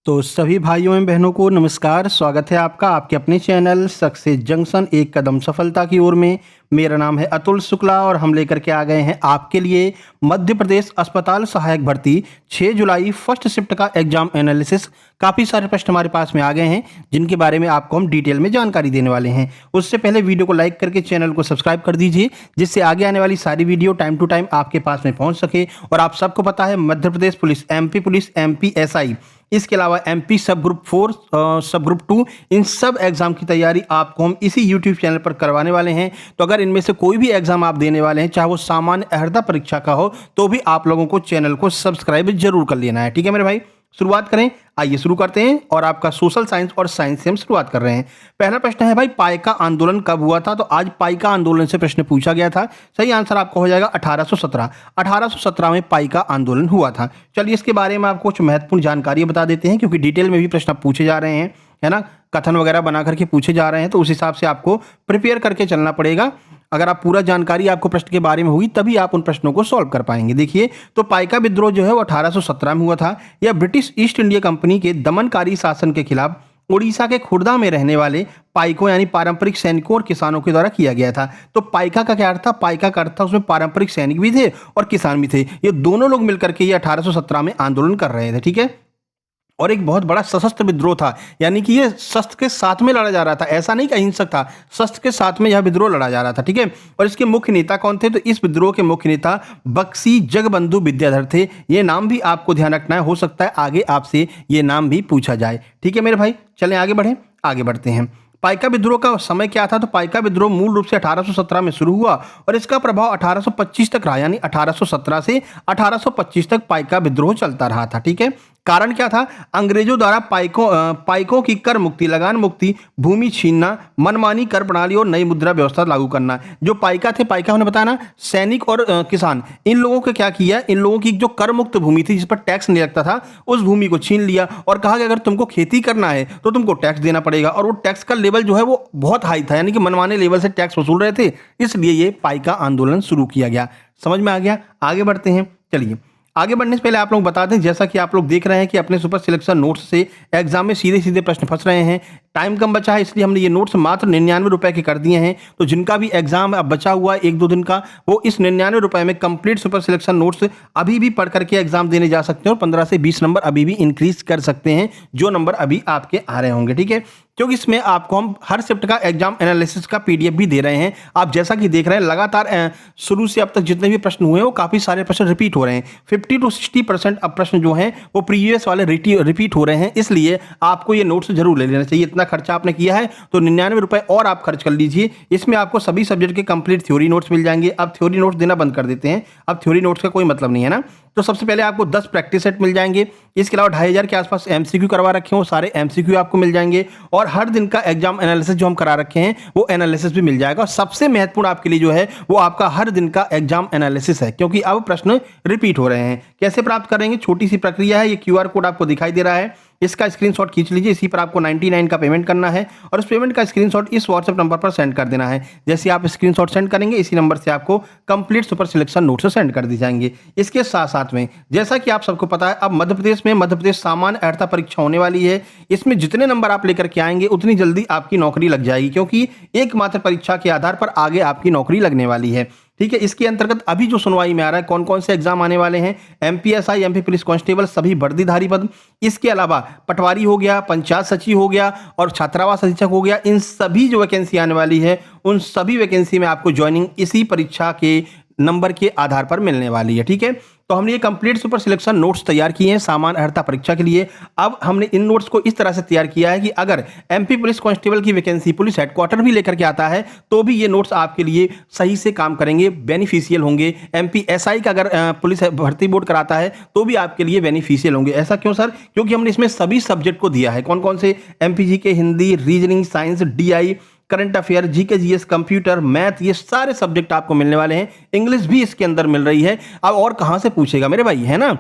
तो सभी भाइयों एवं बहनों को नमस्कार। स्वागत है आपका आपके अपने चैनल सक्सेस जंक्शन एक कदम सफलता की ओर में। मेरा नाम है अतुल शुक्ला और हम लेकर के आ गए हैं आपके लिए मध्य प्रदेश अस्पताल सहायक भर्ती 6 जुलाई फर्स्ट शिफ्ट का एग्जाम एनालिसिस। काफ़ी सारे प्रश्न हमारे पास में आ गए हैं जिनके बारे में आपको हम डिटेल में जानकारी देने वाले हैं। उससे पहले वीडियो को लाइक करके चैनल को सब्सक्राइब कर दीजिए जिससे आगे आने वाली सारी वीडियो टाइम टू टाइम आपके पास में पहुंच सके। और आप सबको पता है Madhya Pradesh police, MP SI, इसके अलावा एमपी सब ग्रुप 4, सब ग्रुप 2, इन सब एग्जाम की तैयारी आपको हम इसी यूट्यूब चैनल पर करवाने वाले हैं। तो अगर इनमें से कोई भी एग्जाम आप देने वाले हैं, चाहे वो सामान्य अर्हता परीक्षा का हो, तो भी आप लोगों को चैनल को सब्सक्राइब जरूर कर लेना है। ठीक है मेरे भाई, शुरुआत करें। आइए शुरू करते हैं और आपका सोशल साइंस और साइंस से हम शुरुआत कर रहे हैं। पहला प्रश्न है भाई, पाइका आंदोलन कब हुआ था? तो आज पाइका आंदोलन से प्रश्न पूछा गया था। सही आंसर आपका हो जाएगा 1817। 1817 में पाइका आंदोलन हुआ था। चलिए इसके बारे में आपको कुछ महत्वपूर्ण जानकारी बता देते हैं क्योंकि डिटेल में भी प्रश्न पूछे जा रहे हैं, है ना। कथन वगैरह बना करके पूछे जा रहे हैं तो उस हिसाब से आपको प्रिपेयर करके चलना पड़ेगा। अगर आप पूरा जानकारी आपको प्रश्न के बारे में होगी तभी आप उन प्रश्नों को सॉल्व कर पाएंगे। देखिए, तो पाइका विद्रोह जो है वो 1817 में हुआ था। यह ब्रिटिश ईस्ट इंडिया कंपनी के दमनकारी शासन के खिलाफ उड़ीसा के खुर्दा में रहने वाले पाइकों यानी पारंपरिक सैनिकों और किसानों के द्वारा किया गया था। तो पाइका का क्या अर्थ था? पाइका का अर्थ था उसमें पारंपरिक सैनिक भी थे और किसान भी थे। ये दोनों लोग मिलकर के ये 1817 में आंदोलन कर रहे थे। ठीक है, और एक बहुत बड़ा सशस्त्र विद्रोह था, यानी कि ये शस्त्र के साथ में लड़ा जा रहा था। ऐसा नहीं कि अहिंसक था, शस्त्र के साथ में यह विद्रोह लड़ा जा रहा था। ठीक है, और इसके मुख्य नेता कौन थे? तो इस विद्रोह के मुख्य नेता बक्सी जगबंधु विद्याधर थे। ये नाम भी आपको ध्यान रखना है, हो सकता है आगे आपसे ये नाम भी पूछा जाए। ठीक है मेरे भाई, चलें आगे बढ़ते हैं। पाइका विद्रोह का समय क्या था? तो पाइका विद्रोह मूल रूप से 1817 में शुरू हुआ और इसका प्रभाव 1825 तक रहा, यानी 1817 से 1825 तक पाइका विद्रोह चलता रहा था। ठीक है, कारण क्या था? अंग्रेजों द्वारा पाइकों की कर मुक्ति, लगान मुक्ति, भूमि छीनना, मनमानी कर प्रणाली और नई मुद्रा व्यवस्था लागू करना। जो पाइका थे, पाइका हमने बताया ना, सैनिक और किसान, इन लोगों को क्या किया? इन लोगों की जो कर मुक्त भूमि थी जिस पर टैक्स नहीं लगता था, उस भूमि को छीन लिया और कहा कि अगर तुमको खेती करना है तो तुमको टैक्स देना पड़ेगा। और वो टैक्स का लेवल जो है वो बहुत हाई था, यानी कि मनमाने लेवल से टैक्स वसूल रहे थे, इसलिए ये पाइका आंदोलन शुरू किया गया। समझ में आ गया? आगे बढ़ते हैं। चलिए, आगे बढ़ने से पहले आप लोग बता दें, जैसा कि आप लोग देख रहे हैं कि अपने सुपर सिलेक्शन नोट्स से एग्जाम में सीधे सीधे प्रश्न फंस रहे हैं। टाइम कम बचा है इसलिए हमने ये नोट्स मात्र 99 रुपए के कर दिए हैं। तो जिनका भी एग्जाम अब बचा हुआ है 1-2 दिन का, वो इस 99 रुपए में कंप्लीट सुपर सिलेक्शन नोट्स अभी भी पढ़ करके एग्जाम देने जा सकते हैं और 15 से 20 नंबर अभी भी इंक्रीज कर सकते हैं, जो नंबर अभी आपके आ रहे होंगे। ठीक है, क्योंकि इसमें आपको हम हर शिफ्ट का एग्जाम एनालिसिस का पीडीएफ भी दे रहे हैं। आप जैसा कि देख रहे हैं लगातार शुरू से अब तक जितने भी प्रश्न हुए हैं वो काफ़ी सारे प्रश्न रिपीट हो रहे हैं। 50 to 60% अब प्रश्न जो हैं वो प्रीवियस वाले रिपीट हो रहे हैं, इसलिए आपको ये नोट्स जरूर ले लेना चाहिए। इतना खर्चा आपने किया है तो 99 रुपए और आप खर्च कर लीजिए। इसमें आपको सभी सब्जेक्ट के कंप्लीट थ्योरी नोट्स मिल जाएंगे। अब थ्योरी नोट्स देना बंद कर देते हैं, अब थ्योरी नोट्स का कोई मतलब नहीं है ना। तो सबसे पहले आपको 10 प्रैक्टिस सेट मिल जाएंगे। इसके अलावा 2500 के आसपास एमसीक्यू करवा रखे हो, सारे एमसीक्यू आपको मिल जाएंगे। और हर दिन का एग्जाम एनालिसिस जो हम करा रखे हैं वो एनालिसिस भी मिल जाएगा। और सबसे महत्वपूर्ण आपके लिए जो है वो आपका हर दिन का एग्जाम एनालिसिस है, क्योंकि अब प्रश्न रिपीट हो रहे हैं। कैसे प्राप्त करेंगे? छोटी सी प्रक्रिया है। ये क्यूआर कोड आपको दिखाई दे रहा है, इसका स्क्रीनशॉट खींच लीजिए। इसी पर आपको 99 का पेमेंट करना है और उस पेमेंट का स्क्रीनशॉट इस व्हाट्सएप नंबर पर सेंड कर देना है। जैसे आप स्क्रीनशॉट सेंड करेंगे इसी नंबर से आपको complete super selection notes send कर दी जाएंगे। इसके साथ साथ में जैसा कि आप सबको पता है अब मध्य प्रदेश सामान्य अर्हता परीक्षा होने वाली है। इसमें जितने नंबर आप लेकर के आएंगे उतनी जल्दी आपकी नौकरी लग जाएगी, क्योंकि एकमात्र परीक्षा के आधार पर आगे आपकी नौकरी लगने वाली है। ठीक है, इसके अंतर्गत अभी जो सुनवाई में आ रहा है कौन कौन से एग्जाम आने वाले हैं? एमपीएसआई, एमपी पुलिस कांस्टेबल, सभी वर्दीधारी पद। इसके अलावा पटवारी हो गया, पंचायत सचिव हो गया और छात्रावास अधीक्षक हो गया। इन सभी जो वैकेंसी आने वाली है उन सभी वैकेंसी में आपको ज्वाइनिंग इसी परीक्षा के नंबर के आधार पर मिलने वाली है। ठीक है, तो हमने ये कंप्लीट सुपर सिलेक्शन नोट्स तैयार किए हैं सामान्य अर्हता परीक्षा के लिए। अब हमने इन नोट्स को इस तरह से तैयार किया है कि अगर एमपी पुलिस कांस्टेबल की वैकेंसी पुलिस हेडक्वार्टर भी लेकर के आता है तो भी ये नोट्स आपके लिए सही से काम करेंगे, बेनिफिशियल होंगे। एमपीएसआई का अगर पुलिस भर्ती बोर्ड कराता है तो भी आपके लिए बेनिफिशियल होंगे। ऐसा क्यों सर? क्योंकि हमने इसमें सभी सब्जेक्ट को दिया है। कौन कौन से? एमपीजी के Hindi, reasoning, science, DI, current affair, GK, GS, computer, math, ये सारे सब्जेक्ट आपको मिलने वाले हैं। इंग्लिश भी इसके अंदर मिल रही है। अब और कहां से पूछेगा मेरे भाई, है ना।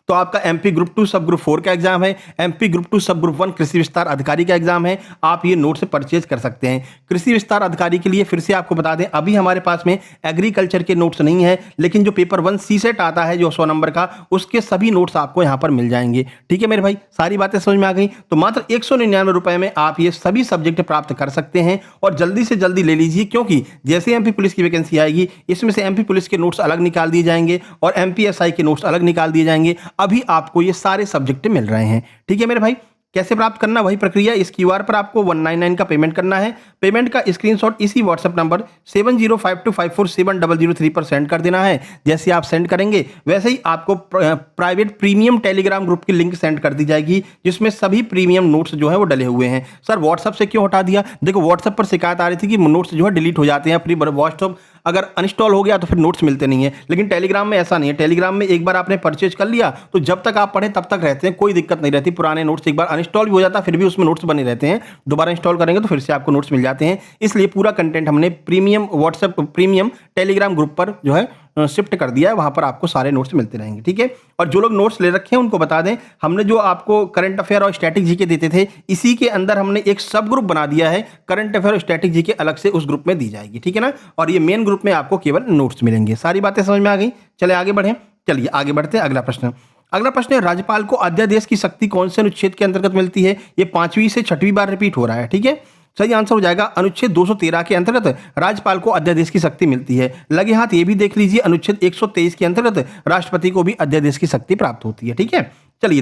तो आपका एमपी ग्रुप 2 सब ग्रुप 4 का एग्जाम है, एमपी ग्रुप 2 सब ग्रुप 1 कृषि विस्तार अधिकारी का एग्जाम है। आप ये नोट से परचेज कर सकते हैं। कृषि विस्तार अधिकारी के लिए फिर से आपको बता दें, अभी हमारे पास में एग्रीकल्चर के नोट्स नहीं है, लेकिन जो पेपर 1 सी सेट आता है जो 100 नंबर का, उसके सभी नोट्स आपको यहाँ पर मिल जाएंगे। ठीक है मेरे भाई, सारी बातें समझ में आ गई। तो मात्र 199 रुपए में आप ये सभी सब्जेक्ट प्राप्त कर सकते हैं और जल्दी से जल्दी ले लीजिए, क्योंकि जैसे एमपी पुलिस की वैकेंसी आएगी इसमें से एमपी पुलिस के नोट्स अलग निकाल दिए जाएंगे और एमपीएसआई के नोट्स अलग निकाल दिए जाएंगे। अभी आपको ये सारे सब्जेक्ट मिल रहे हैं। ठीक है मेरे भाई, कैसे प्राप्त करना, वही प्रक्रिया। इस क्यूआर पर आपको 199 का पेमेंट करना है। पेमेंट का स्क्रीनशॉट इसी व्हाट्सएप नंबर 7052547003 पर सेंड कर देना है। जैसे आप सेंड करेंगे वैसे ही आपको प्राइवेट प्रीमियम टेलीग्राम ग्रुप की लिंक सेंड कर दी जाएगी, जिसमें सभी प्रीमियम नोट्स जो है वो डले हुए हैं। सर व्हाट्सएप से क्यों हटा दिया? देखो व्हाट्सएप पर शिकायत आ रही थी कि नोट्स जो है डिलीट हो जाते हैं, फ्री व्हाट्सएप अगर अनइंस्टॉल हो गया तो फिर नोट्स मिलते नहीं है। लेकिन टेलीग्राम में ऐसा नहीं है। टेलीग्राम में एक बार आपने परचेज कर लिया तो जब तक आप पढ़ें तब तक रहते हैं, कोई दिक्कत नहीं रहती। पुराने नोट्स एक बार अनइंस्टॉल भी हो जाता है फिर भी उसमें नोट्स बने रहते हैं, दोबारा इंस्टॉल करेंगे तो फिर से आपको नोट्स मिल जाते हैं। इसलिए पूरा कंटेंट हमने premium WhatsApp premium Telegram group पर जो है शिफ्ट कर दिया है, वहां पर आपको सारे नोट्स मिलते रहेंगे। ठीक है, और जो लोग नोट्स ले रखे हैं उनको बता दें, हमने जो आपको करंट अफेयर और स्टैटिक जीके देते थे, इसी के अंदर हमने एक सब ग्रुप बना दिया है। करंट अफेयर और स्टैटिक जीके अलग से उस ग्रुप में दी जाएगी। ठीक है ना, और ये मेन ग्रुप में आपको केवल नोट्स मिलेंगे। सारी बातें समझ में आ गई? चले आगे बढ़ें। चलिए आगे बढ़ते हैं। अगला प्रश्न है, राज्यपाल को अध्यादेश की शक्ति कौन से अनुच्छेद के अंतर्गत मिलती है? ये 5वीं से 6वीं बार रिपीट हो रहा है। ठीक है, सही आंसर हो जाएगा अनुच्छेद 213 के अंतर्गत राज्यपाल को अध्यादेश की शक्ति मिलती है। लगे हाथ ये भी देख लीजिए, अनुच्छेद 123 के अंतर्गत राष्ट्रपति को भी अध्यादेश की शक्ति प्राप्त होती है। ठीक है, चलिए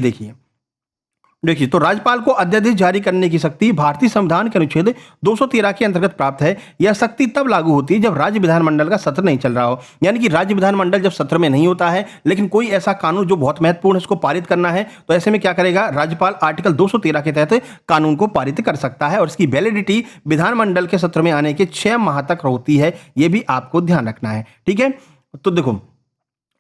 देखिए तो राज्यपाल को अध्यादेश जारी करने की शक्ति भारतीय संविधान के अनुच्छेद 213 के अंतर्गत प्राप्त है। यह शक्ति तब लागू होती है जब राज्य विधानमंडल का सत्र नहीं चल रहा हो, यानी कि राज्य विधानमंडल जब सत्र में नहीं होता है लेकिन कोई ऐसा कानून जो बहुत महत्वपूर्ण है उसको पारित करना है, तो ऐसे में क्या करेगा राज्यपाल? आर्टिकल 213 के तहत कानून को पारित कर सकता है और इसकी वैलिडिटी विधानमंडल के सत्र में आने के 6 माह तक होती है। यह भी आपको ध्यान रखना है। ठीक है, तो देखो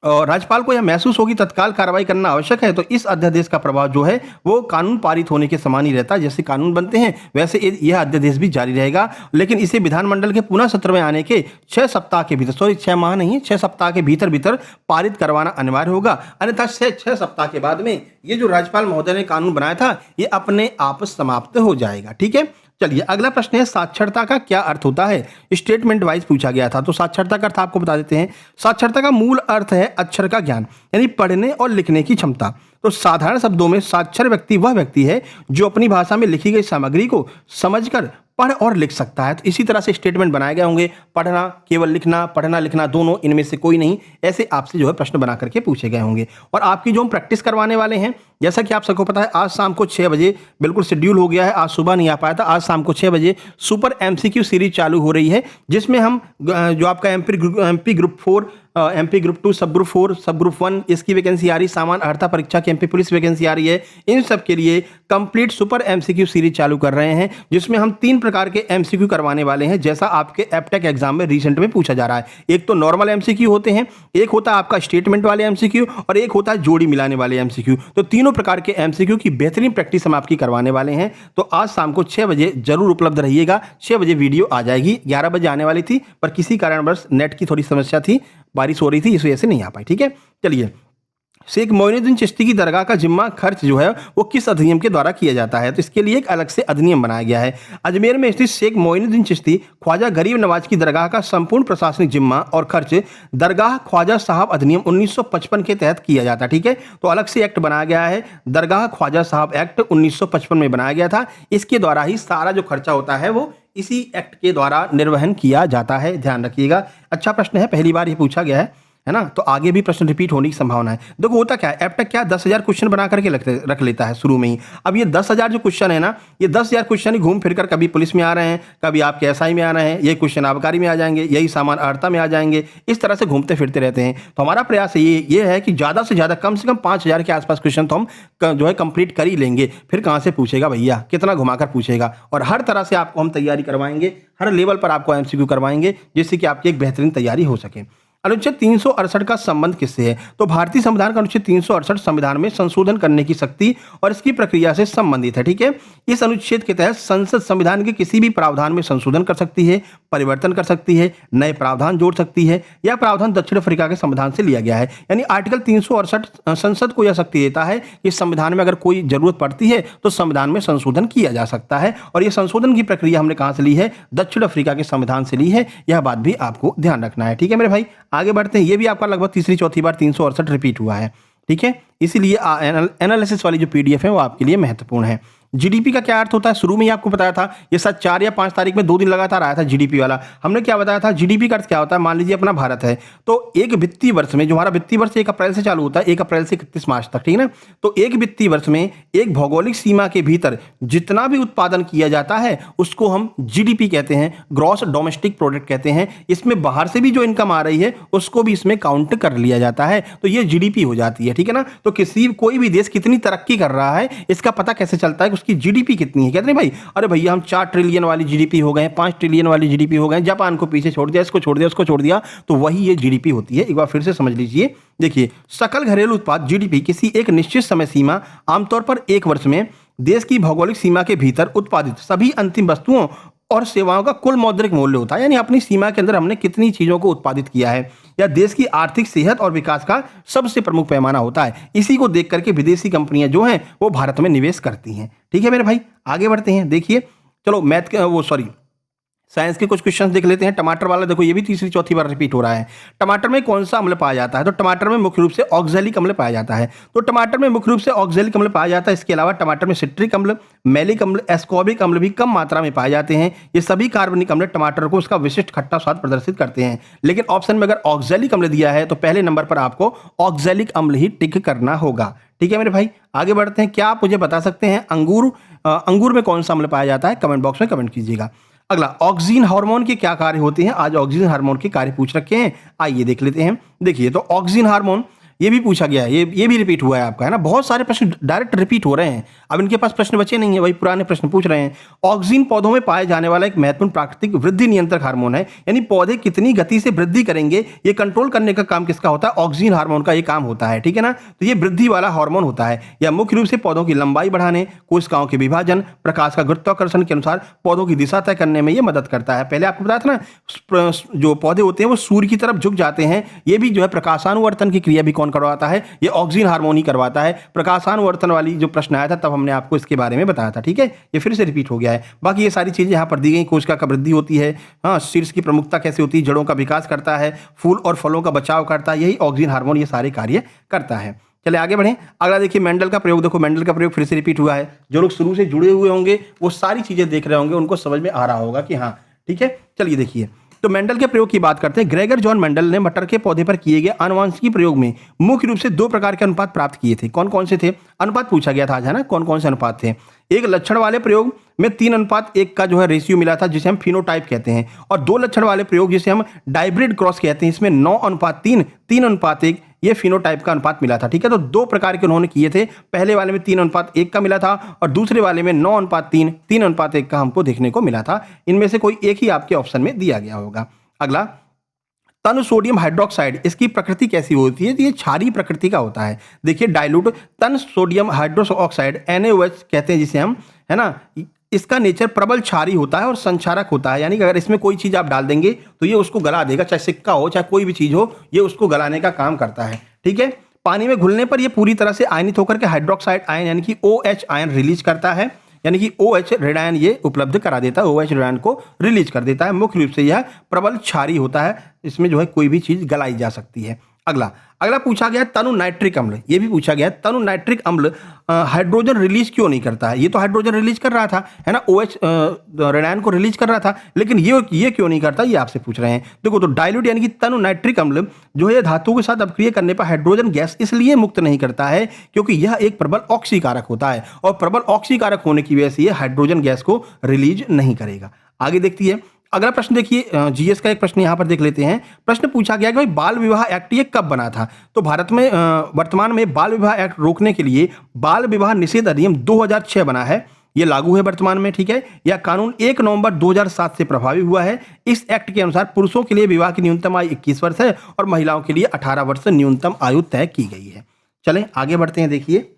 और राज्यपाल को यह महसूस होगी तत्काल कार्रवाई करना आवश्यक है, तो इस अध्यादेश का प्रभाव जो है वो कानून पारित होने के समान ही रहता है। जैसे कानून बनते हैं वैसे यह अध्यादेश भी जारी रहेगा, लेकिन इसे विधानमंडल के पुनः सत्र में आने के 6 सप्ताह के भीतर, सॉरी 6 माह नहीं है, 6 सप्ताह के भीतर पारित करवाना अनिवार्य होगा। अन्यथा 6 सप्ताह के बाद में ये जो राज्यपाल महोदय ने कानून बनाया था ये अपने आप समाप्त हो जाएगा। ठीक है, चलिए अगला प्रश्न है, साक्षरता का क्या अर्थ होता है? स्टेटमेंट वाइज पूछा गया था, तो साक्षरता का अर्थ आपको बता देते हैं। साक्षरता का मूल अर्थ है अक्षर का ज्ञान, यानी पढ़ने और लिखने की क्षमता। तो साधारण शब्दों में साक्षर व्यक्ति वह व्यक्ति है जो अपनी भाषा में लिखी गई सामग्री को समझकर पढ़ और लिख सकता है। तो इसी तरह से स्टेटमेंट बनाए गए होंगे, पढ़ना, केवल लिखना, पढ़ना लिखना दोनों, इनमें से कोई नहीं, ऐसे आपसे जो है प्रश्न बना करके पूछे गए होंगे। और आपकी जो हम प्रैक्टिस करवाने वाले हैं, जैसा कि आप सबको पता है, आज शाम को 6 बजे बिल्कुल शेड्यूल हो गया है, आज सुबह नहीं आ पाया था, आज शाम को 6 बजे सुपर एमसीक्यू सीरीज चालू हो रही है, जिसमें हम जो आपका एमपी ग्रुप 4 एमपी ग्रुप 2 सब ग्रुप 4 सब ग्रुप 1 इसकी वैकेंसी आ रही, सामान्य अर्हता परीक्षा की एमपी पुलिस वैकेंसी आ रही है, इन सब के लिए कंप्लीट सुपर एमसीक्यू सीरीज चालू कर रहे हैं, जिसमें हम 3 प्रकार के एमसीक्यू करवाने वाले हैं, जैसा आपके एप्टेक एग्जाम में रिसेंट में पूछा जा रहा है। एक तो नॉर्मल एमसीक्यू होते हैं, एक होता है आपका स्टेटमेंट वाले एमसीक्यू और एक होता है जोड़ी मिलाने वाले एमसीक्यू। तो तीनों प्रकार के एमसीक्यू की बेहतरीन प्रैक्टिस हम आपकी करवाने वाले हैं। तो आज शाम को 6 बजे जरूर उपलब्ध रहिएगा। 6 बजे वीडियो आ जाएगी, 11 बजे आने वाली थी पर किसी कारणवश नेट की थोड़ी समस्या थी, बारिश हो रही थी, इस वजह से नहीं आ पाई। ठीक है, चलिए शेख मोइनुद्दीन चिश्ती की दरगाह का जिम्मा खर्च जो है वो किस अधिनियम के द्वारा किया जाता है? तो इसके लिए एक अलग से अधिनियम बनाया गया है। अजमेर में स्थित शेख मोइनुद्दीन चिश्ती ख्वाजा गरीब नवाज की दरगाह का संपूर्ण प्रशासनिक जिम्मा और खर्च दरगाह ख्वाजा साहब अधिनियम 1955 के तहत किया जाता है। ठीक है, तो अलग से एक्ट बनाया गया है, दरगाह ख्वाजा साहब एक्ट 1955 में बनाया गया था। इसके द्वारा ही सारा जो खर्चा होता है वो इसी एक्ट के द्वारा निर्वहन किया जाता है, ध्यान रखिएगा। अच्छा प्रश्न है, पहली बार ये पूछा गया है ना, तो आगे भी प्रश्न रिपीट होने की संभावना है। देखो होता क्या है, एप्टेक क्या 10,000 क्वेश्चन बना करके रख लेता है शुरू में ही। अब ये 10,000 जो क्वेश्चन है ना, ये 10,000 क्वेश्चन ही घूम फिर कर कभी पुलिस में आ रहे हैं, कभी आपके एसआई में आ रहे हैं, ये क्वेश्चन आबकारी में आ जाएंगे, यही सामान्य अर्हता में आ जाएंगे, इस तरह से घूमते फिरते रहते हैं। तो हमारा प्रयास ये है कि ज़्यादा से ज़्यादा कम से कम 5,000 के आसपास क्वेश्चन तो हम जो है कंप्लीट कर ही लेंगे। फिर कहाँ से पूछेगा भैया, कितना घुमाकर पूछेगा, और हर तरह से आपको हम तैयारी करवाएंगे, हर लेवल पर आपको एमसीक्यू करवाएंगे, जिससे कि आपकी एक बेहतरीन तैयारी हो सके। अनुच्छेद 368 का संबंध किससे है? तो भारतीय संविधान का अनुच्छेद 368 संविधान में संशोधन करने की शक्ति और इसकी प्रक्रिया से संबंधित है। ठीक है, इस अनुच्छेद के तहत संसद संविधान के किसी भी प्रावधान में संशोधन कर सकती है, परिवर्तन कर सकती है, नए प्रावधान जोड़ सकती है। यह प्रावधान दक्षिण अफ्रीका के संविधान से लिया गया है। यानी आर्टिकल 368 संसद को यह शक्ति देता है कि संविधान में अगर कोई जरूरत पड़ती है तो संविधान में संशोधन किया जा सकता है, और यह संशोधन की प्रक्रिया हमने कहां से ली है? दक्षिण अफ्रीका के संविधान से ली है। यह बात भी आपको ध्यान रखना है। ठीक है मेरे भाई, आगे बढ़ते हैं। ये भी आपका लगभग तीसरी चौथी बार 368 रिपीट हुआ है। ठीक है, इसीलिए एनालिसिस वाली जो पीडीएफ है वो आपके लिए महत्वपूर्ण है। जीडीपी का क्या अर्थ होता है? शुरू में ही आपको बताया था, ये शायद 4 या 5 तारीख में 2 दिन लगातार आया था जीडीपी वाला। हमने क्या बताया था? जीडीपी का अर्थ क्या होता है? मान लीजिए अपना भारत है, तो एक वित्तीय वर्ष में, जो हमारा वित्तीय वर्ष 1 अप्रैल से चालू होता है, 1 अप्रैल से 31 मार्च तक, ठीक है ना, तो एक वित्तीय वर्ष में एक भौगोलिक सीमा के भीतर जितना भी उत्पादन किया जाता है उसको हम जीडीपी कहते हैं, ग्रॉस डोमेस्टिक प्रोडक्ट कहते हैं। इसमें बाहर से भी जो इनकम आ रही है उसको भी इसमें काउंट कर लिया जाता है, तो ये जीडीपी हो जाती है। ठीक है ना, तो कोई भी देश कितनी तरक्की कर रहा है इसका पता कैसे चलता है कि उसकी जीडीपी कितनी है। कहते हैं भाई, अरे भैया हम 4 ट्रिलियन वाली जीडीपी हो गए, 5 ट्रिलियन वाली जीडीपी हो गए, जापान को पीछे छोड़ दिया, इसको छोड़ दिया, उसको छोड़ दिया, तो वही ये जीडीपी होती है। एक बार फिर से समझ लीजिए। देखिए, सकल घरेलू उत्पाद जीडीपी किसी एक निश्चित समय सीमा, आमतौर पर 1 वर्ष में, देश की भौगोलिक सीमा के भीतर उत्पादित सभी अंतिम वस्तुओं और सेवाओं का कुल मौद्रिक मूल्य होता है। यानी अपनी सीमा के अंदर हमने कितनी चीजों को उत्पादित किया है, या देश की आर्थिक सेहत और विकास का सबसे प्रमुख पैमाना होता है। इसी को देख करके विदेशी कंपनियां जो हैं वो भारत में निवेश करती हैं। ठीक है मेरे भाई, आगे बढ़ते हैं। देखिए, चलो साइंस के कुछ क्वेश्चंस देख लेते हैं। टमाटर वाला देखो, ये भी तीसरी चौथी बार रिपीट हो रहा है। टमाटर में कौन सा अम्ल पाया जाता है? तो टमाटर में मुख्य रूप से ऑक्सैलिक अम्ल पाया जाता है। तो टमाटर में मुख्य रूप से ऑक्सैलिक अम्ल पाया जाता है। इसके अलावा टमाटर में सिट्रिक अम्ल, मैलिक अम्ल, एस्कॉर्बिक अम्ल भी कम मात्रा में पाए जाते हैं। ये सभी कार्बनिक अम्ल टमाटर को उसका विशिष्ट खट्टा स्वाद प्रदर्शित करते हैं। लेकिन ऑप्शन में अगर ऑक्सैलिक अम्ल दिया है तो पहले नंबर पर आपको ऑक्सैलिक अम्ल ही टिक करना होगा। ठीक है मेरे भाई, आगे बढ़ते हैं। क्या आप मुझे बता सकते हैं अंगूर में कौन सा अम्ल पाया जाता है? कमेंट बॉक्स में कमेंट कीजिएगा। अगला, ऑक्सीजन हार्मोन के क्या कार्य होते हैं? आज ऑक्सीजन हार्मोन के कार्य पूछ रखे हैं, आइए देख लेते हैं। देखिए, तो ऑक्सीजन हार्मोन ये भी पूछा गया है, ये भी रिपीट हुआ है आपका, है ना। बहुत सारे प्रश्न डायरेक्ट रिपीट हो रहे हैं। अब इनके पास प्रश्न बचे नहीं है, वही पुराने प्रश्न पूछ रहे हैं। ऑक्सीजन पौधों में पाए जाने वाला एक महत्वपूर्ण प्राकृतिक वृद्धि नियंत्रक हार्मोन है। यानी पौधे कितनी गति से वृद्धि करेंगे ये कंट्रोल करने का काम किसका होता है? ऑक्सीजन हार्मोन का ये काम होता है। ठीक है ना, तो ये वृद्धि वाला हार्मोन होता है। यह मुख्य रूप से पौधों की लंबाई बढ़ाने, कोशिकाओं के विभाजन, प्रकाश का गुरुत्वाकर्षण के अनुसार पौधों की दिशा तय करने में ये मदद करता है। पहले आपको बताया था ना, जो पौधे होते हैं वो सूर्य की तरफ झुक जाते हैं। ये भी जो है प्रकाशानुवर्तन की क्रिया भी कौन करवाता है? ये ऑक्सीजन हार्मोन ही करवाता है। प्रकाशानुवर्तन वाली जो प्रश्न आया था तब हमने आपको इसके बारे में बताया था। ठीक है, ये फिर से रिपीट हो गया है। बाकी ये सारी चीजें यहाँ पर दी गई। कोशिका का वृद्धि होती है, हाँ, शीर्ष की प्रमुखता कैसे होती है, जड़ों का विकास करता है, फूल और फलों का बचाव करता है, यही ऑक्सीजन हार्मोन ये सारे कार्य करता है। चले आगे बढ़ें। अगला देखिए, मेंडल का प्रयोग। देखो, मेंडल का प्रयोग फिर से रिपीट हुआ है। जो लोग शुरू से जुड़े हुए होंगे वो सारी चीजें देख रहे होंगे, उनको समझ में आ रहा होगा कि हाँ ठीक है। चलिए देखिए, तो मेंडल के प्रयोग की बात करते हैं। ग्रेगर जॉन मेंडल ने मटर के पौधे पर किए गए आनुवंशिकी प्रयोग में मुख्य रूप से 2 प्रकार के अनुपात प्राप्त किए थे। कौन कौन से थे? अनुपात पूछा गया था आज, है ना, कौन कौन से अनुपात थे? एक लक्षण वाले प्रयोग में 3:1 का जो है रेशियो मिला था, जिसे हम फिनोटाइप कहते हैं, और 2 लक्षण वाले प्रयोग जिसे हम डाइब्रिड क्रॉस कहते हैं, इसमें 9:3, 3:1 ये फिनोटाइप का अनुपात मिला था। ठीक है, तो 2 प्रकार के उन्होंने किए थे। पहले वाले में 3:1 का मिला था और दूसरे वाले में 9:3, 3:1 का हमको देखने को मिला था। इनमें से कोई एक ही आपके ऑप्शन में दिया गया होगा। अगला, तन सोडियम हाइड्रोक्साइड, इसकी प्रकृति कैसी होती है? तो ये क्षारीय प्रकृति का होता है। देखिए, डाइल्यूट तन सोडियम हाइड्रोक्साइड NaOH कहते हैं जिसे हम, है ना, इसका नेचर प्रबल क्षारीय होता है और संक्षारक होता है। यानी कि अगर इसमें कोई चीज आप डाल देंगे तो ये उसको गला देगा, चाहे सिक्का हो चाहे कोई भी चीज हो, ये उसको गलाने का काम करता है। ठीक है, पानी में घुलने पर ये पूरी तरह से आयनित होकर के हाइड्रोक्साइड आयन यानी कि OH आयन रिलीज करता है, यानी कि OH रेडायन ये उपलब्ध करा देता है, OH रेडायन को रिलीज कर देता है। मुख्य रूप से यह प्रबल क्षारीय होता है, इसमें जो है कोई भी चीज गलाई जा सकती है। अगला पूछा गया तनु नाइट्रिक अम्ल। ये भी पूछा गया तनु नाइट्रिक अम्ल हाइड्रोजन रिलीज क्यों नहीं करता है? ये तो हाइड्रोजन रिलीज कर रहा था, है ना, OH रेडायन को रिलीज कर रहा था, लेकिन ये क्यों नहीं करता, ये आपसे पूछ रहे हैं। देखो, तो डाइल्यूट यानी कि तनु नाइट्रिक अम्ल जो है धातु के साथ अपक्रिय करने पर हाइड्रोजन गैस इसलिए मुक्त नहीं करता है क्योंकि यह एक प्रबल ऑक्सीकारक होता है, और प्रबल ऑक्सीकारक होने की वजह से यह हाइड्रोजन गैस को रिलीज नहीं करेगा। आगे देखती है। अगला प्रश्न देखिए, जीएस का एक प्रश्न यहां पर देख लेते हैं। प्रश्न पूछा गया कि भाई बाल विवाह एक्ट ये कब बना था? तो भारत में वर्तमान में बाल विवाह एक्ट रोकने के लिए बाल विवाह निषेध अधिनियम 2006 बना है। ये लागू है वर्तमान में, ठीक है। यह कानून 1 नवंबर 2007 से प्रभावी हुआ है। इस एक्ट के अनुसार पुरुषों के लिए विवाह की न्यूनतम आयु 21 वर्ष है और महिलाओं के लिए 18 वर्ष न्यूनतम आयु तय की गई है। चलें आगे बढ़ते हैं। देखिए,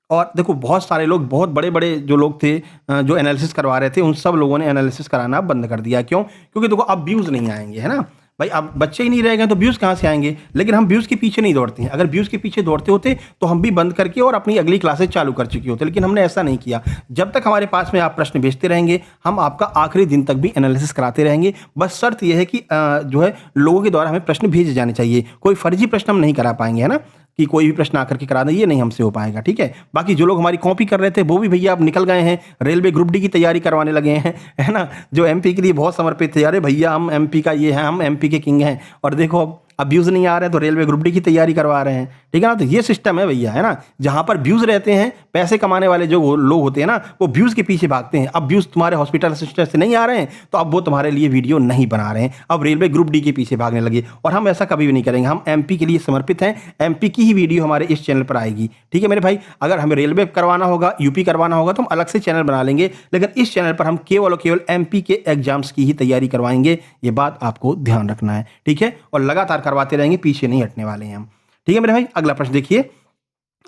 और देखो बहुत सारे लोग, बहुत बड़े-बड़े जो लोग थे जो एनालिसिस करवा रहे थे, उन सब लोगों ने एनालिसिस कराना बंद कर दिया। क्यों? क्योंकि देखो अब व्यूज़ नहीं आएँगे, है ना? भाई अब बच्चे ही नहीं रह गए तो व्यूज़ कहाँ से आएँगे? लेकिन हम व्यूज़ के पीछे नहीं दौड़ते हैं। अगर व्यूज़ के पीछे दौड़ते होते तो हम भी बंद करके और अपनी अगली क्लासेस चालू कर चुके होते, लेकिन हमने ऐसा नहीं किया। जब तक हमारे पास में आप प्रश्न भेजते रहेंगे, हम आपका आखिरी दिन तक भी एनालिसिस कराते रहेंगे। बस शर्त ये है कि जो है लोगों के द्वारा हमें प्रश्न भेजे जाने चाहिए। कोई फर्जी प्रश्न हम नहीं करा पाएँगे, है ना? कि कोई भी प्रश्न आकर के करा दें, ये नहीं हमसे हो पाएगा, ठीक है। बाकी जो लोग हमारी कॉपी कर रहे थे वो भी भैया अब निकल गए हैं, रेलवे ग्रुप डी की तैयारी करवाने लगे हैं, है ना। जो एमपी के लिए बहुत समर्पित थे, अरे भैया हम एमपी का ये हैं, हम एमपी के किंग हैं, और देखो अब व्यूज़ नहीं आ रहे हैं तो रेलवे ग्रुप डी की तैयारी करवा रहे हैं, ठीक है ना। तो ये सिस्टम है भैया, है ना। जहाँ पर व्यूज़ रहते हैं, पैसे कमाने वाले जो लोग होते हैं ना, वो व्यूज़ के पीछे भागते हैं। अब व्यूज़ तुम्हारे हॉस्पिटल असिस्टेंट से नहीं आ रहे हैं तो अब वो तुम्हारे लिए वीडियो नहीं बना रहे हैं, अब रेलवे ग्रुप डी के पीछे भागने लगे। और हम ऐसा कभी भी नहीं करेंगे, हम एमपी के लिए समर्पित हैं, एमपी की ही वीडियो हमारे इस चैनल पर आएगी, ठीक है मेरे भाई। अगर हमें रेलवे करवाना होगा, यूपी करवाना होगा तो हम अलग से चैनल बना लेंगे, लेकिन इस चैनल पर हम केवल और केवल एमपी के एग्जाम्स की ही तैयारी करवाएंगे। ये बात आपको ध्यान रखना है, ठीक है। और लगातार करवाते रहेंगे, पीछे नहीं हटने वाले हैं हम, ठीक है मेरे भाई। अगला प्रश्न देखिए,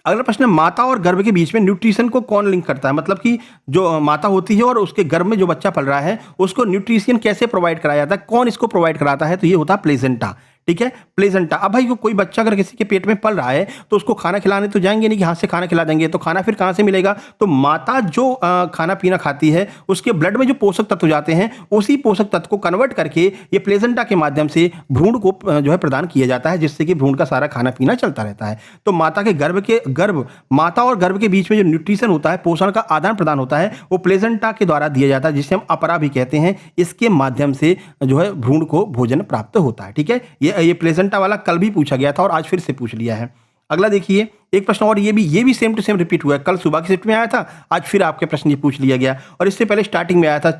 अगला प्रश्न है, माता और गर्भ के बीच में न्यूट्रिशन को कौन लिंक करता है? मतलब कि जो माता होती है और उसके गर्भ में जो बच्चा पल रहा है उसको न्यूट्रिशन कैसे प्रोवाइड कराया जाता है, कौन इसको प्रोवाइड कराता है? तो ये होता है प्लेसेंटा, ठीक है, प्लेसेंटा। अब भाई कोई बच्चा अगर किसी के पेट में पल रहा है तो उसको खाना खिलाने तो जाएंगे नहीं कि हाथ से खाना खिला देंगे, तो खाना फिर कहाँ से मिलेगा? तो माता जो खाना पीना खाती है उसके ब्लड में जो पोषक तत्व जाते हैं, उसी पोषक तत्व को कन्वर्ट करके ये प्लेसेंटा के माध्यम से भ्रूण को जो है प्रदान किया जाता है, जिससे कि भ्रूण का सारा खाना पीना चलता रहता है। तो माता और गर्भ के बीच में जो न्यूट्रिशन होता है, पोषण का आदान प्रदान होता है, वो प्लेसेंटा के द्वारा दिया जाता है, जिसे हम अपरा भी कहते हैं। इसके माध्यम से जो है भ्रूण को भोजन प्राप्त होता है, ठीक है। ये प्लेसेंटा वाला कल भी पूछा गया था और आज फिर से पूछ लिया है। अगला देखिए, एक प्रश्न और ये भी सेम टू सेम रिपीट हुआ है। कल सुबह की शिफ्ट में आया था, आज फिर आपके प्रश्न ये पूछ लिया गया, और इससे पहले स्टार्टिंग में आया था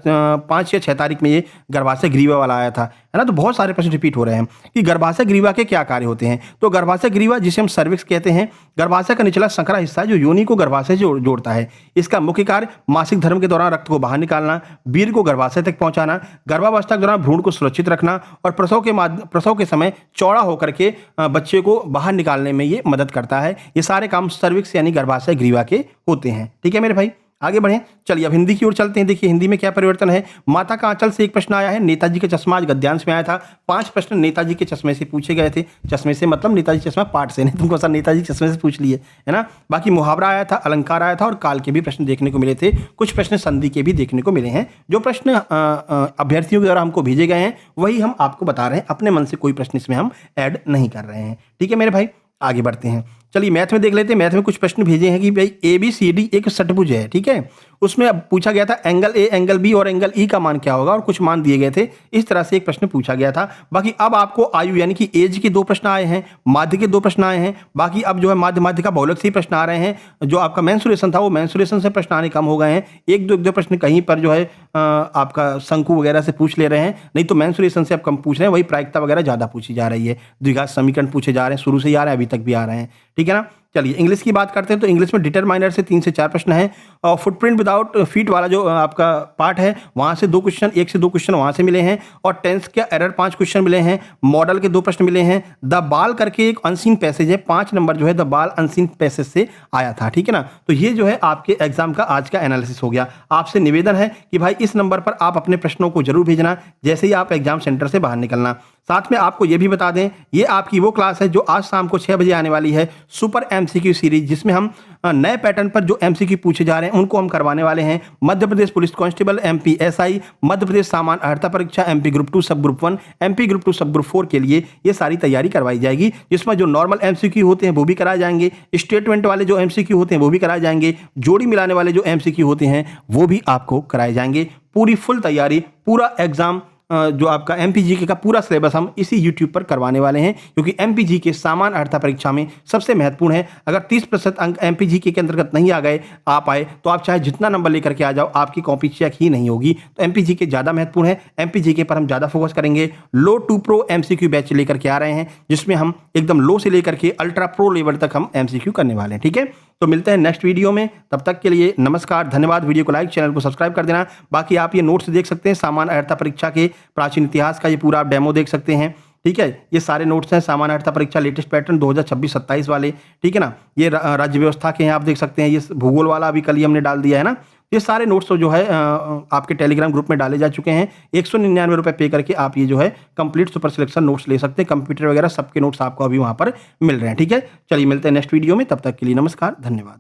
5 या 6 तारीख में, ये गर्भाशय ग्रीवा वाला आया था, है ना। तो बहुत सारे प्रश्न रिपीट हो रहे हैं कि गर्भाशय ग्रीवा के क्या कार्य होते हैं। तो गर्भाशय ग्रीवा, जिसे हम सर्विक्स कहते हैं, गर्भाशय का निचला संकरा हिस्सा है जो योनि को गर्भाशय से जोड़ता है। इसका मुख्य कार्य मासिक धर्म के दौरान रक्त को बाहर निकालना, वीर्य को गर्भाशय तक पहुंचाना, गर्भावस्था के दौरान भ्रूण को सुरक्षित रखना, और प्रसव के समय चौड़ा होकर के बच्चे को बाहर निकालने में ये मदद करता है। ये सारे काम सर्विक्स यानी गर्भाशय ग्रीवा के होते हैं, ठीक है मेरे भाई। आगे बढ़ें, चलिए अब हिंदी की ओर चलते हैं। देखिए हिंदी में क्या परिवर्तन है। माता का आंचल से एक प्रश्न आया है। नेताजी का चश्मा आज गद्यांश में आया था। 5 प्रश्न नेताजी के चश्मे से पूछे गए थे। चश्मे से मतलब नेताजी चश्मा पाठ से नहीं, तुमको सर नेताजी चश्मे से पूछ लिए, है ना। बाकी मुहावरा आया था, अलंकार आया था, और काल के भी प्रश्न देखने को मिले थे। कुछ प्रश्न संधि के भी देखने को मिले हैं। जो प्रश्न अभ्यर्थियों के द्वारा हमको भेजे गए हैं वही हम आपको बता रहे हैं, अपने मन से कोई प्रश्न इसमें हम ऐड नहीं कर रहे हैं, ठीक है मेरे भाई। आगे बढ़ते हैं, चलिए मैथ में देख लेते हैं। मैथ में कुछ प्रश्न भेजे हैं कि भाई ABCD एक षटभुज है, ठीक है। उसमें अब पूछा गया था एंगल A, एंगल B और एंगल E का मान क्या होगा, और कुछ मान दिए गए थे। इस तरह से एक प्रश्न पूछा गया था। बाकी अब आपको आयु यानी कि एज के 2 प्रश्न आए हैं, माध्य के 2 प्रश्न आए हैं। बाकी अब जो है माध्य का बहुलक से ही प्रश्न आ रहे हैं। जो आपका मेंसुरेशन था वो मेंसुरेशन से प्रश्न आने कम हो गए हैं। एक दो प्रश्न कहीं पर जो है आपका शंकु वगैरह से पूछ ले रहे हैं, नहीं तो मेंसुरेशन से अब कम पूछ रहे हैं। वही प्रायिकता वगैरह ज़्यादा पूछी जा रही है। द्विघात समीकरण पूछे जा रहे हैं, शुरू से ही आ रहे हैं, अभी तक भी आ रहे हैं, ठीक है ना। चलिए इंग्लिश की बात करते हैं। तो इंग्लिश में डिटरमाइनर से 3 से 4 प्रश्न हैं, और फुटप्रिंट विदाउट फीट वाला जो आपका पार्ट है वहाँ से 2 क्वेश्चन, 1 से 2 क्वेश्चन वहाँ से मिले हैं, और टेंस के एरर 5 क्वेश्चन मिले हैं। मॉडल के 2 प्रश्न मिले हैं। द बाल करके एक अनसीन पैसेज है, 5 नंबर जो है द बाल अनसीन पैसेज से आया था, ठीक है ना। तो ये जो है आपके एग्जाम का आज का एनालिसिस हो गया। आपसे निवेदन है कि भाई इस नंबर पर आप अपने प्रश्नों को जरूर भेजना जैसे ही आप एग्जाम सेंटर से बाहर निकलना। साथ में आपको ये भी बता दें, ये आपकी वो क्लास है जो आज शाम को 6 बजे आने वाली है, सुपर MCQ सीरीज, जिसमें हम नए पैटर्न पर जो MCQ पूछे जा रहे हैं उनको हम करवाने वाले हैं। Madhya Pradesh police constable, MP SI, Madhya Pradesh सामान्य अर्हता परीक्षा, MP ग्रुप 2 सब ग्रुप 1, MP ग्रुप 2 सब ग्रुप 4 के लिए ये सारी तैयारी करवाई जाएगी, जिसमें जो नॉर्मल MCQ होते हैं वो भी कराए जाएंगे, स्टेटमेंट वाले जो MCQ होते हैं वो भी कराए जाएंगे, जोड़ी मिलाने वाले जो MCQ होते हैं वो भी आपको कराए जाएंगे। पूरी फुल तैयारी, पूरा एग्जाम जो आपका MPGK का पूरा सिलेबस हम इसी YouTube पर करवाने वाले हैं, क्योंकि MPGK सामान्य अर्हता परीक्षा में सबसे महत्वपूर्ण है। अगर 30% अंक MPGK के अंतर्गत नहीं आ गए, आ पाए, तो आप चाहे जितना नंबर लेकर के आ जाओ, आपकी कॉपी चेक ही नहीं होगी। तो MPGK ज़्यादा महत्वपूर्ण है, MPGK पर हम ज़्यादा फोकस करेंगे। लो टू प्रो MCQ बैच लेकर के आ रहे हैं, जिसमें हम एकदम लो से लेकर के अल्ट्रा प्रो लेवल तक हम MCQ करने वाले हैं, ठीक है। तो मिलते हैं नेक्स्ट वीडियो में, तब तक के लिए नमस्कार, धन्यवाद। वीडियो को लाइक, चैनल को सब्सक्राइब कर देना। बाकी आप ये नोट्स देख सकते हैं, सामान्य अर्थता परीक्षा के प्राचीन इतिहास का ये पूरा आप डेमो देख सकते हैं। ठीक है, ये सारे नोट्स हैं सामान्य अर्थता परीक्षा लेटेस्ट पैटर्न 2026-27 वाले। ठीक है ना, ये राज्य व्यवस्था के हैं, आप देख सकते हैं। ये भूगोल वाला अभी कल ही हमने डाल दिया है ना। ये सारे नोट्स तो जो है आपके टेलीग्राम ग्रुप में डाले जा चुके हैं। 199 रुपये पे करके आप ये जो है कंप्लीट सुपर सिलेक्शन नोट्स ले सकते हैं। कंप्यूटर वगैरह सबके नोट्स आपको अभी वहाँ पर मिल रहे हैं। ठीक है, चलिए मिलते हैं नेक्स्ट वीडियो में, तब तक के लिए नमस्कार, धन्यवाद।